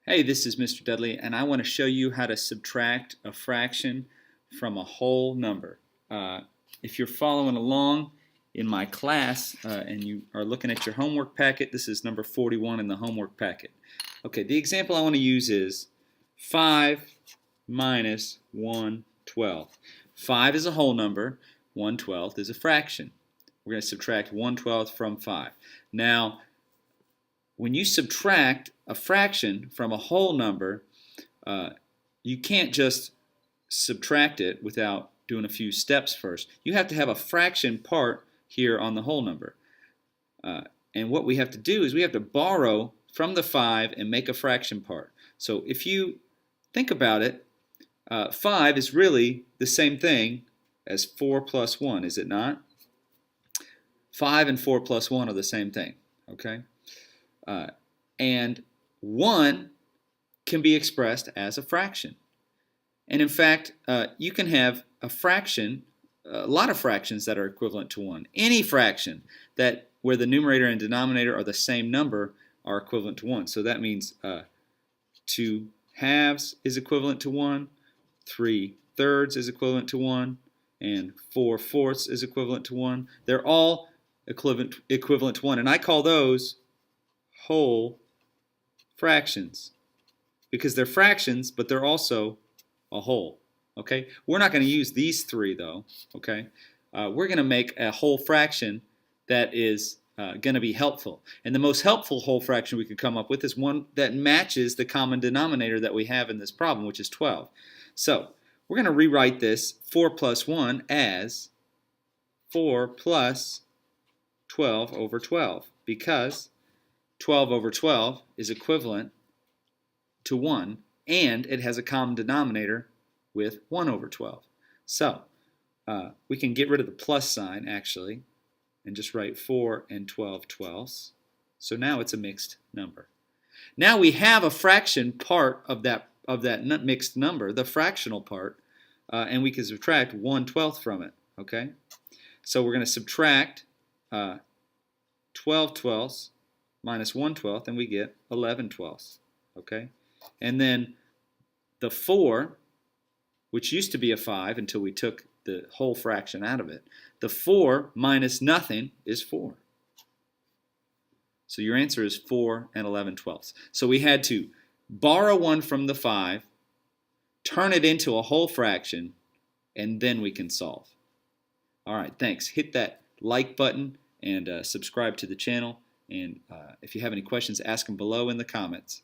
Hey, this is Mr. Dudley, and I want to show you how to subtract a fraction from a whole number. If you're following along in my class and you are looking at your homework packet, this is number 41 in the homework packet. Okay, the example I want to use is 5 minus 1/12. 5 is a whole number, 1/12 is a fraction. We're going to subtract 1/12 from 5. Now, when you subtract a fraction from a whole number, you can't just subtract it without doing a few steps first. You have to have a fraction part here on the whole number. And what we have to do is we have to borrow from the 5 and make a fraction part. So if you think about it, 5 is really the same thing as 4 plus 1, is it not? 5 and 4 plus 1 are the same thing, okay? And 1 can be expressed as a fraction. And in fact, you can have a fraction, a lot of fractions that are equivalent to 1. Any fraction that where the numerator and denominator are the same number are equivalent to 1. So that means 2 halves is equivalent to 1, 3/3 is equivalent to 1, and 4/4 is equivalent to 1. They're all equivalent to 1, and I call those whole fractions because they're fractions, but they're also a whole. Okay, we're not going to use these three though. Okay, we're going to make a whole fraction that is going to be helpful, and the most helpful whole fraction we could come up with is one that matches the common denominator that we have in this problem, which is 12. So we're going to rewrite this 4 plus 1 as 4 plus 12 over 12 because 12 over 12 is equivalent to 1, and it has a common denominator with 1 over 12. So we can get rid of the plus sign, actually, and just write 4 and 12/12. So now it's a mixed number. Now we have a fraction part of that mixed number, the fractional part, and we can subtract 1/12 from it, okay? So we're going to subtract 12/12 minus 1/12, and we get 11/12, okay? And then the 4, which used to be a 5 until we took the whole fraction out of it, the 4 minus nothing is 4. So your answer is 4 and 11/12. So we had to borrow 1 from the 5, turn it into a whole fraction, and then we can solve. All right, thanks. Hit that like button and subscribe to the channel. And if you have any questions, ask them below in the comments.